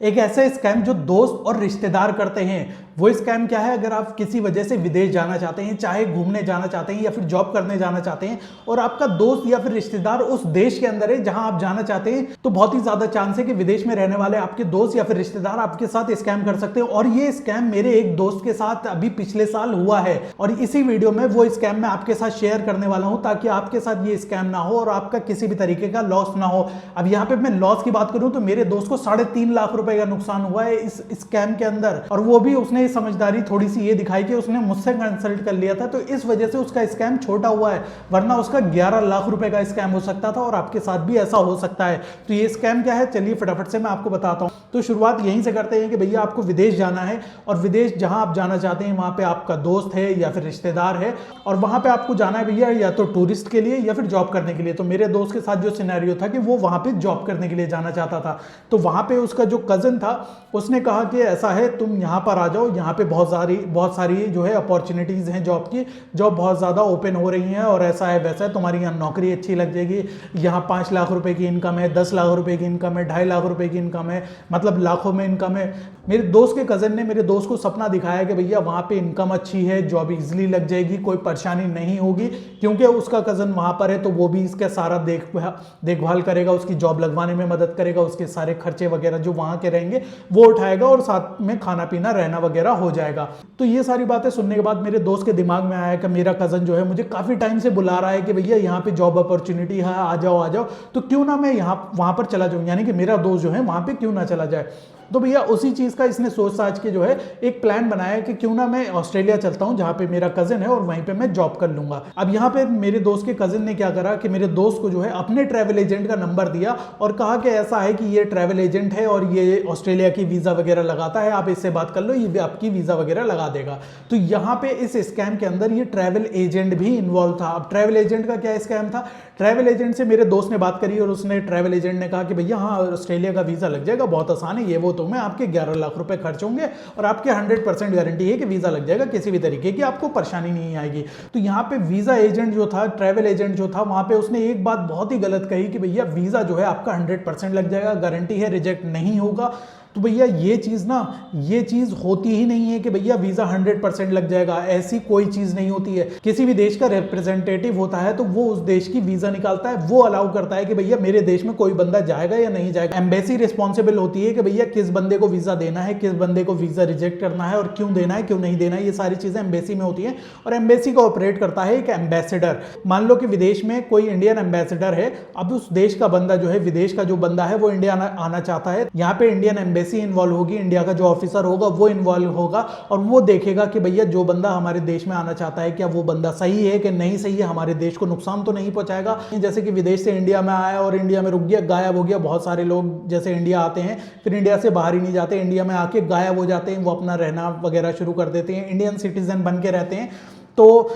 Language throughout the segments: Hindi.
एक ऐसा स्कैम जो दोस्त और रिश्तेदार करते हैं। वो स्कैम क्या है? अगर आप किसी वजह से विदेश जाना चाहते हैं, चाहे घूमने जाना चाहते हैं या फिर जॉब करने जाना चाहते हैं, और आपका दोस्त या फिर रिश्तेदार उस देश के अंदर है जहां आप जाना चाहते हैं, तो बहुत ही ज्यादा चांस है कि विदेश में रहने वाले आपके दोस्त या फिर रिश्तेदार आपके साथ स्कैम कर सकते हैं। और ये स्कैम मेरे एक दोस्त के साथ अभी पिछले साल हुआ है, और इसी वीडियो में वो स्कैम मैं आपके साथ शेयर करने वाला हूं, ताकि आपके साथ ये स्कैम ना हो और आपका किसी भी तरीके का लॉस ना हो। अब यहाँ पे मैं लॉस की बात करूं तो मेरे दोस्त को 3.5 लाख रुपए का नुकसान हुआ है इस स्कैम के अंदर, और वो भी उसने समझदारी थोड़ी सी ये दिखाई कि उसने मुझसे कंसल्ट कर लिया था, तो इस वजह से उसका स्कैम छोटा हुआ है, वरना उसका 11 लाख रुपए का स्कैम हो सकता था, और आपके साथ भी ऐसा हो सकता है। तो ये स्कैम क्या है, चलिए फटाफट से मैं आपको बताता हूं। तो शुरुआत यहीं से करते हैं कि भैया आपको विदेश जाना है, और विदेश जहां आप जाना चाहते हैं वहां पे आपका दोस्त है या फिर रिश्तेदार है, और वहां पे आपको जाना है भैया या तो टूरिस्ट के लिए या फिर जॉब करने के लिए। तो मेरे दोस्त के साथ जो सिनेरियो था कि वो वहां पे जॉब करने के लिए जाना चाहता था, तो वहां पे उसका जो कजन था उसने कहा कि ऐसा है, तुम यहाँ पर आ जाओ, यहाँ पे बहुत सारी जो है अपॉर्चुनिटीज हैं जॉब की, जॉब बहुत ज़्यादा ओपन हो रही हैं, और ऐसा है वैसा है, तुम्हारी यहाँ नौकरी अच्छी लग जाएगी, यहाँ 5 लाख रुपए की इनकम है, 10 लाख रुपए की इनकम है, 2.5 लाख रुपए की इनकम है, मतलब लाखों में इनकम है। मेरे दोस्त के कजन ने मेरे दोस्त को सपना दिखाया कि भैया वहाँ पे इनकम अच्छी है, जॉब इजिली लग जाएगी, कोई परेशानी नहीं होगी, क्योंकि उसका कजन वहाँ पर है, तो वो भी इसका सारा देखभाल करेगा, उसकी जॉब लगवाने में मदद करेगा, उसके सारे खर्चे वगैरह जो वहाँ के रहेंगे वो उठाएगा, और साथ में खाना पीना रहना वगैरह हो जाएगा। तो ये सारी बातें सुनने के बाद मेरे दोस्त के दिमाग में आया कि मेरा कजन जो है मुझे काफी टाइम से बुला रहा है कि भैया यहाँ पे जॉब अपॉर्चुनिटी है, आ जाओ, तो क्यों ना मैं यहाँ वहां पर चला जाऊं, यानी कि मेरा दोस्त जो है वहां पे क्यों ना चला जाए। तो भैया उसी चीज का इसने सोच साच के जो है एक प्लान बनाया कि क्यों ना मैं ऑस्ट्रेलिया चलता हूं, जहां पे मेरा कजिन है, और वहीं पे मैं जॉब कर लूंगा। अब यहाँ पे मेरे दोस्त के कजिन ने क्या करा कि मेरे दोस्त को जो है अपने ट्रैवल एजेंट का नंबर दिया, और कहा कि ऐसा है कि ये ट्रैवल एजेंट है और ये ऑस्ट्रेलिया की वीजा वगैरह लगाता है, आप इससे बात कर लो, ये आपकी वीजा वगैरह लगा देगा। तो यहाँ पे इस स्कैम के अंदर ये ट्रैवल एजेंट भी इन्वॉल्व था। अब ट्रैवल एजेंट का क्या स्कैम था, ट्रैवल एजेंट से मेरे दोस्त ने बात करी, और उसने ट्रैवल एजेंट ने कहा कि भैया हाँ ऑस्ट्रेलिया का वीजा लग जाएगा, बहुत आसान है, ये वो तो मैं आपके 11 लाख रुपए खर्च होंगे, और आपके 100% गारंटी है कि वीजा लग जाएगा, किसी भी तरीके की आपको परेशानी नहीं आएगी। तो यहाँ पे वीजा एजेंट जो था, ट्रैवल एजेंट जो था, वहां पे उसने एक बात बहुत ही गलत कही कि भैया वीजा जो है आपका 100% लग जाएगा, गारंटी है, रिजेक्ट नहीं होगा। तो भैया ये चीज होती ही नहीं है कि भैया वीजा 100% लग जाएगा, ऐसी कोई चीज नहीं होती है। किसी भी देश का रिप्रेजेंटेटिव होता है तो वो उस देश की वीजा निकालता है, वो अलाउ करता है कि भैया मेरे देश में कोई बंदा जाएगा या नहीं जाएगा। एम्बेसी रिस्पॉन्सिबल होती है कि भैया किस बंदे को वीजा देना है, किस बंदे को वीजा रिजेक्ट करना है, और क्यों देना है क्यों नहीं देना है, ये सारी चीजें एम्बेसी में होती है। और एम्बेसी को ऑपरेट करता है एक एम्बेसडर। मान लो कि विदेश में कोई इंडियन एम्बेसडर है, अब उस देश का बंदा जो है, विदेश का जो बंदा है वो इंडिया आना चाहता है, यहाँ पे इंडियन एम्बेसी इन्वॉल्व होगी, इंडिया का जो ऑफिसर होगा वो इन्वॉल्व होगा, और वो देखेगा कि भैया जो बंदा हमारे देश में आना चाहता है क्या वो बंदा सही है कि नहीं सही है, हमारे देश को नुकसान तो नहीं पहुंचाएगा। जैसे कि विदेश से इंडिया में आया और इंडिया में रुक गया, गायब हो गया। बहुत सारे लोग जैसे इंडिया आते हैं फिर इंडिया से बाहर ही नहीं जाते, इंडिया में आके गायब हो जाते हैं, वो अपना रहना वगैरह शुरू कर देते हैं, इंडियन सिटीजन बन के रहते हैं। तो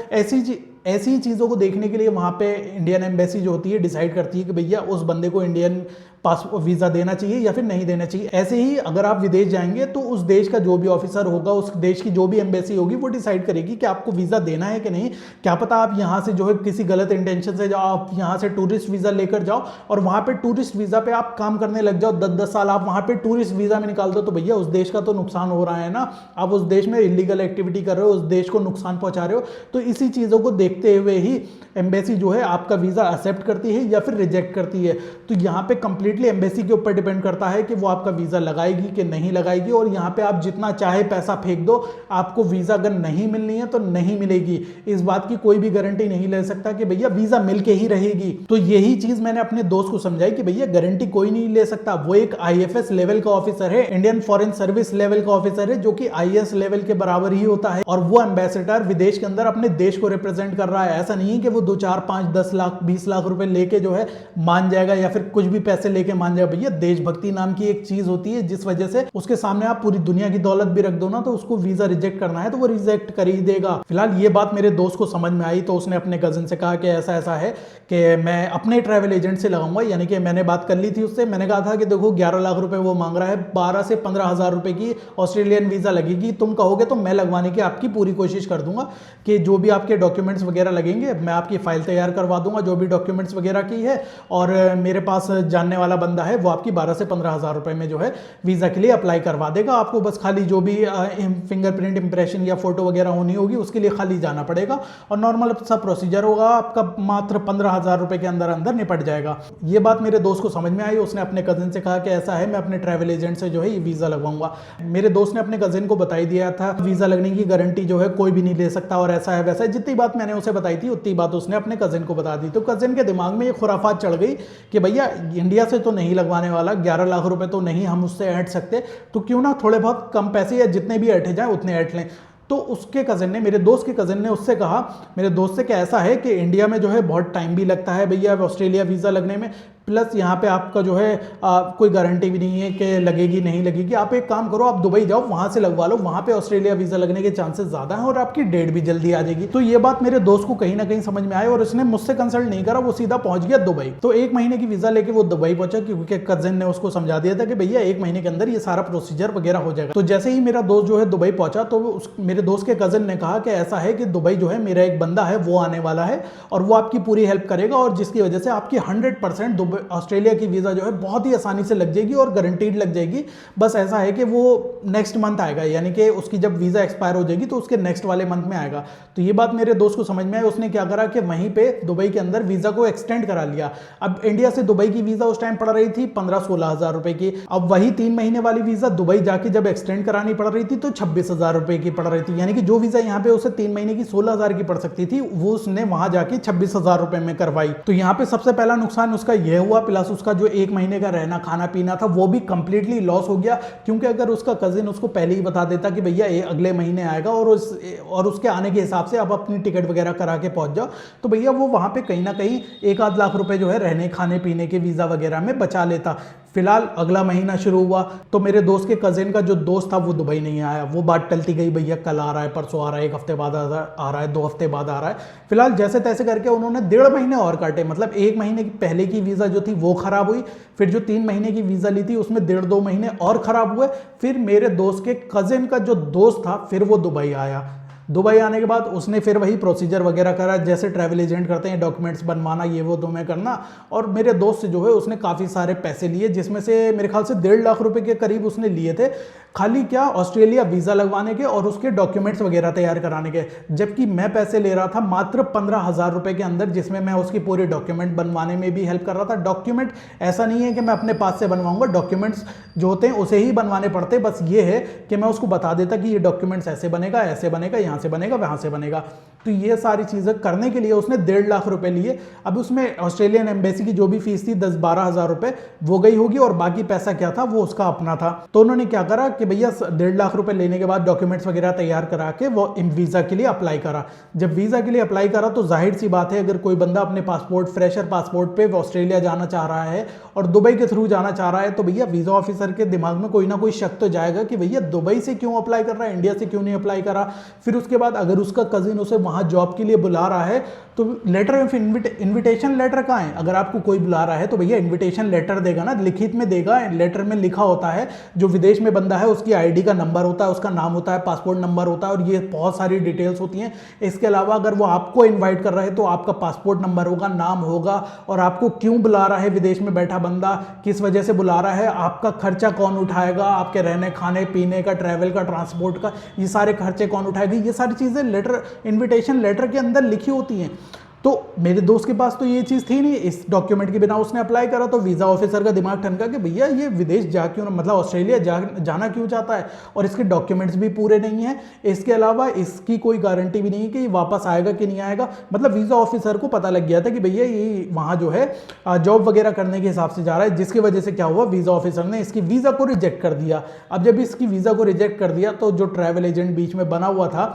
ऐसी चीज़ों को देखने के लिए वहाँ पे इंडियन एम्बेसी जो होती है डिसाइड करती है कि भैया उस बंदे को इंडियन पासपोर्ट वीज़ा देना चाहिए या फिर नहीं देना चाहिए। ऐसे ही अगर आप विदेश जाएंगे तो उस देश का जो भी ऑफिसर होगा, उस देश की जो भी एम्बेसी होगी, वो डिसाइड करेगी कि आपको वीज़ा देना है कि नहीं। क्या पता आप यहाँ से जो है किसी गलत इंटेंशन से जाओ, आप यहाँ से टूरिस्ट वीज़ा लेकर जाओ और वहाँ पे टूरिस्ट वीज़ा पे आप काम करने लग जाओ, 10-10 साल आप वहाँ पे टूरिस्ट वीज़ा में निकाल दो, तो भैया उस देश का तो नुकसान हो रहा है ना। आप उस देश में इलीगल एक्टिविटी कर रहे हो, उस देश को नुकसान पहुँचा रहे हो। तो इसी चीज़ों को देखते हुए ही एम्बेसी जो है आपका वीज़ा एक्सेप्ट करती है या फिर रिजेक्ट करती है। तो यहाँ पे कंप्लीटली एम्बेसी के ऊपर डिपेंड करता है कि वो आपका वीज़ा लगाएगी कि नहीं लगाएगी, और यहाँ पे आप जितना चाहे पैसा फेंक दो, आपको वीज़ा अगर नहीं मिलनी है तो नहीं मिलेगी। इस बात की कोई भी गारंटी नहीं ले सकता कि भैया वीज़ा मिल के ही रहेगी। तो यही चीज़ मैंने अपने दोस्त को समझाई कि भैया गारंटी कोई नहीं ले सकता। वो एक IFS लेवल का ऑफिसर है, इंडियन फॉरेन सर्विस लेवल का ऑफिसर है, जो कि IAS लेवल के बराबर ही होता है, और वो एम्बेसडर विदेश के अंदर अपने देश को रिप्रेजेंट कर रहा है। ऐसा नहीं है कि वो 2, 4, 5, 10 लाख 20 लाख रुपए लेके जो है मान जाएगा, या फिर कुछ भी पैसे लेके मान जाएगा। भैया देशभक्ति नाम की एक चीज होती है, जिस वजह से उसके सामने आप पूरी दुनिया की दौलत भी रख दो ना, तो उसको वीजा रिजेक्ट करना है तो वो रिजेक्ट कर ही देगा। फिलहाल ये बात मेरे दोस्त को समझ में आई, तो उसने अपने कजिन से कहा कि ऐसा ऐसा है कि मैं अपने ट्रैवल एजेंट से लगाऊंगा, यानी कि मैंने बात कर ली थी उससे। मैंने कहा था कि देखो 11 लाख रुपए वो मांग रहा है, 12 से 15 हजार रुपए की ऑस्ट्रेलियन वीजा लगेगी, तुम कहोगे तो मैं लगवाने की आपकी पूरी कोशिश कर दूंगा कि जो भी आपके डॉक्यूमेंट्स वगैरह लगेंगे मैं आपकी फाइल तैयार करवा दूंगा, जो भी डॉक्यूमेंट्स वगैरह की है। और मेरे पास जानने वाला वाला बंदा है वो आपकी 12 से 15 हज़ार रुपए में जो है वीज़ा के लिए अप्लाई करवा देगा। आपको बस खाली जो भी फिंगरप्रिंट इंप्रेशन या फोटो वगैरह होनी होगी उसके लिए खाली जाना पड़ेगा और नॉर्मल सा प्रोसीजर होगा, आपका मात्र 15 हज़ार रुपए के अंदर अंदर निपट जाएगा। ये बात मेरे दोस्त को समझ में आई, उसने अपने कजिन से कहा कि ऐसा है मैं अपने ट्रैवल एजेंट से जो है ये वीज़ा लगवाऊंगा। मेरे दोस्त ने अपने कजिन को बताई दिया था वीज़ा लगने की गारंटी जो है कोई भी नहीं ले सकता और ऐसा है वैसा है। जितनी बात मैंने उसे बताई थी उतनी बात उसने अपने कजिन को बता दी। तो कजिन के दिमाग में ये खुराफात चढ़ गई कि भैया इंडिया से तो नहीं लगवाने वाला, 11 लाख रुपए तो नहीं हम उससे ऐंठ सकते, तो क्यों ना थोड़े बहुत कम पैसे या जितने भी ऐंठे जाए उतने ऐंठ लें। तो उसके कज़न ने, मेरे दोस्त के कज़न ने उससे कहा मेरे दोस्त से कि ऐसा है कि इंडिया में जो है बहुत टाइम भी लगता है भैया ऑस्ट्रेलिया वीज़ा लगने में, प्लस यहाँ पे आपका जो है कोई गारंटी भी नहीं है कि लगेगी नहीं लगेगी। आप एक काम करो, आप दुबई जाओ, वहाँ से लगवा लो, वहाँ पे ऑस्ट्रेलिया वीज़ा लगने के चांसेस ज़्यादा हैं और आपकी डेट भी जल्दी आ जाएगी। तो ये बात मेरे दोस्त को कहीं ना कहीं समझ में आई और उसने मुझसे कंसल्ट नहीं करा, वो सीधा पहुँच गया दुबई। तो 1 महीने की वीज़ा लेके वो दुबई पहुंचा क्योंकि कज़न ने उसको समझा दिया था कि भैया 1 महीने के अंदर ये सारा प्रोसीजर वगैरह हो जाएगा। तो जैसे ही मेरा दोस्त जो है दुबई पहुंचा तो मेरे दोस्त के कज़न ने कहा कि ऐसा है कि दुबई जो है मेरा एक बंदा है वो आने वाला है और वो आपकी पूरी हेल्प करेगा और जिसकी वजह से आपकी 100% ऑस्ट्रेलिया की वीज़ा जो है बहुत ही आसानी से लग जाएगी और गारंटीड लग जाएगी। बस ऐसा है कि वो नेक्स्ट मंथ आएगा, यानी कि उसकी जब वीज़ा एक्सपायर हो जाएगी तो उसके नेक्स्ट वाले मंथ में आएगा। तो ये बात मेरे दोस्त को समझ में आई, उसने क्या करा कि वहीं पे दुबई के अंदर वीज़ा को एक्सटेंड करा लिया। अब इंडिया से दुबई की वीज़ा उस टाइम पड़ रही थी 15-16 हज़ार रुपए की, अब वही 3 महीने वाली वीज़ा दुबई जाके जब एक्सटेंड करानी पड़ रही थी तो 26 हज़ार रुपए की पड़ रही थी। यानी कि जो वीज़ा यहाँ पे उसे 3 महीने की 16 हज़ार की पड़ सकती थी वो उसने वहां जाके 26 हज़ार रुपए में करवाई। तो यहाँ पे सबसे पहला नुकसान उसका यह हुआ, प्लस उसका जो 1 महीने का रहना खाना पीना था वो भी कंप्लीटली लॉस हो गया। क्योंकि अगर उसका कजिन उसको पहले ही बता देता कि भैया ये अगले महीने आएगा और उसके आने के हिसाब से आप अपनी टिकट वगैरह करा के पहुंच जाओ, तो भैया वो वहां पे कहीं ना कहीं 1-8 लाख रुपए जो है रहने खाने पीने के वीज़ा वगैरह में बचा लेता। फिलहाल अगला महीना शुरू हुआ तो मेरे दोस्त के कजिन का जो दोस्त था वो दुबई नहीं आया। वो बात टलती गई, भैया कल आ रहा है, परसों आ रहा है, 1 हफ्ते बाद आ रहा है, 2 हफ्ते बाद आ रहा है। फिलहाल जैसे तैसे करके उन्होंने 1.5 महीने और काटे, मतलब 1 महीने की पहले की वीज़ा जो थी वो खराब हुई, फिर जो 3 महीने की वीज़ा ली थी उसमें 1.5-2 महीने और खराब हुए। फिर मेरे दोस्त के कजिन का जो दोस्त था फिर वो दुबई आया। दुबई आने के बाद उसने फिर वही प्रोसीजर वगैरह करा जैसे ट्रैवल एजेंट करते हैं, डॉक्यूमेंट्स बनवाना ये वो तुम्हें करना, और मेरे दोस्त से जो है उसने काफ़ी सारे पैसे लिए, जिसमें से मेरे ख्याल से 1.5 लाख रुपए के करीब उसने लिए थे खाली क्या ऑस्ट्रेलिया वीज़ा लगवाने के और उसके डॉक्यूमेंट्स वगैरह तैयार कराने के। जबकि मैं पैसे ले रहा था मात्र 15 हज़ार रुपए के अंदर, जिसमें मैं उसकी पूरे डॉक्यूमेंट बनवाने में भी हेल्प कर रहा था। डॉक्यूमेंट ऐसा नहीं है कि मैं अपने पास से बनवाऊंगा, डॉक्यूमेंट्स जो होते हैं उसे ही बनवाने पड़ते, बस ये है कि मैं उसको बता देता कि ये डॉक्यूमेंट्स ऐसे बनेगा, यहाँ से बनेगा, वहाँ से बनेगा। तो ये सारी चीज़ें करने के लिए उसने 1.5 लाख रुपए लिए। अब उसमें ऑस्ट्रेलियन एम्बेसी की जो भी फीस थी 10-12 हज़ार रुपए वो गई होगी और बाकी पैसा क्या था वो उसका अपना था। तो उन्होंने क्या करा कि भैया 1.5 लाख रुपए लेने के बाद डॉक्यूमेंट्स वगैरह तैयार करा के वो वीज़ा के लिए अप्लाई करा। जब वीज़ा के लिए अप्लाई करा तो जाहिर सी बात है, अगर कोई बंदा अपने पासपोर्ट फ्रेशर पासपोर्ट पे ऑस्ट्रेलिया जाना चाह रहा है और दुबई के थ्रू जाना चाह रहा है, तो भैया वीज़ा ऑफिसर के दिमाग में कोई ना कोई शक तो जाएगा कि भैया दुबई से क्यों अप्लाई कर रहा है, इंडिया से क्यों नहीं अप्लाई करा। फिर उसके बाद अगर उसका कजिन उसे वहां जॉब के लिए बुला रहा है तो लेटर ऑफ इन्विटेशन लेटर कहाँ है। अगर आपको कोई बुला रहा है तो भैया इन्विटेशन लेटर देगा ना, लिखित में देगा। लेटर में लिखा होता है जो विदेश में बंदा है उसकी आईडी का नंबर होता है, उसका नाम होता है, पासपोर्ट नंबर होता है और ये बहुत सारी डिटेल्स होती हैं। इसके अलावा अगर वो आपको इन्वाइट कर रहा है तो आपका पासपोर्ट नंबर होगा, नाम होगा और आपको क्यों बुला रहा है विदेश में बैठा बंदा, किस वजह से बुला रहा है, आपका खर्चा कौन उठाएगा, आपके रहने खाने पीने का, ट्रैवल का, ट्रांसपोर्ट का, ये सारे खर्चे कौन उठाएगा, ये सारी चीज़ें लेटर इन्विटेशन लेटर के अंदर लिखी होती हैं। तो मेरे दोस्त के पास तो ये चीज़ थी नहीं, इस डॉक्यूमेंट के बिना उसने अप्लाई करा। तो वीज़ा ऑफिसर का दिमाग ठनका कि भैया ये विदेश जा क्यों, मतलब ऑस्ट्रेलिया जाना क्यों चाहता है और इसके डॉक्यूमेंट्स भी पूरे नहीं है, इसके अलावा इसकी कोई गारंटी भी नहीं है कि ये वापस आएगा कि नहीं आएगा। मतलब वीज़ा ऑफिसर को पता लग गया था कि भैया ये वहाँ जो है जॉब वगैरह करने के हिसाब से जा रहा है, जिसकी वजह से क्या हुआ, वीज़ा ऑफिसर ने इसकी वीज़ा को रिजेक्ट कर दिया। अब जब इसकी वीज़ा को रिजेक्ट कर दिया तो जो ट्रैवल एजेंट बीच में बना हुआ था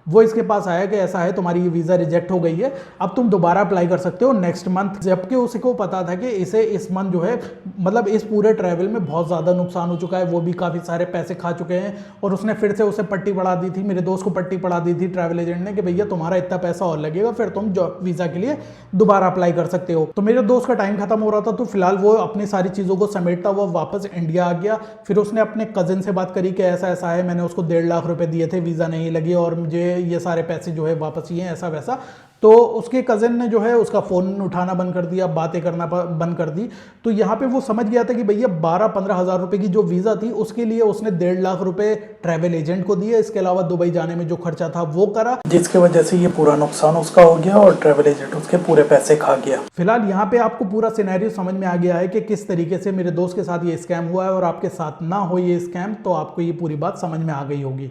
वो इसके पास आया कि ऐसा है तुम्हारी ये वीज़ा रिजेक्ट हो गई है, अब तुम दोबारा अप्लाई कर सकते हो नेक्स्ट मंथ। जबकि उसको पता था कि इसे इस मंथ जो है मतलब इस पूरे ट्रैवल में बहुत ज़्यादा नुकसान हो चुका है, वो भी काफ़ी सारे पैसे खा चुके हैं और उसने फिर से उसे पट्टी पढ़ा दी थी, मेरे दोस्त को पट्टी पढ़ा दी थी ट्रैवल एजेंट ने कि भैया तुम्हारा इतना पैसा और लगेगा, फिर तुम वीज़ा के लिए दोबारा अप्लाई कर सकते हो। तो मेरे दोस्त का टाइम खत्म हो रहा था तो फिलहाल वो अपनी सारी चीज़ों को समेटता हुआ वापस इंडिया आ गया। फिर उसने अपने कजिन से बात करी कि ऐसा ऐसा है, मैंने उसको 1.5 लाख रुपए दिए थे, वीज़ा नहीं लगी और मुझे ये सारे पैसे जो है वापस चाहिए, ऐसा वैसा। तो उसके कज़न ने जो है उसका फ़ोन उठाना बंद कर दिया, बातें करना बंद कर दी। तो यहाँ पे वो समझ गया था कि भैया 12-15 हज़ार रुपये की जो वीज़ा थी उसके लिए उसने 1.5 लाख रुपए ट्रैवल एजेंट को दिए। इसके अलावा दुबई जाने में जो खर्चा था वो करा, जिसकी वजह से ये पूरा नुकसान उसका हो गया और ट्रैवल एजेंट उसके पूरे पैसे खा गया। फिलहाल यहाँ पे आपको पूरा सिनेरियो समझ में आ गया है कि किस तरीके से मेरे दोस्त के साथ ये स्कैम हुआ है, और आपके साथ ना हो ये स्कैम तो आपको ये पूरी बात समझ में आ गई होगी।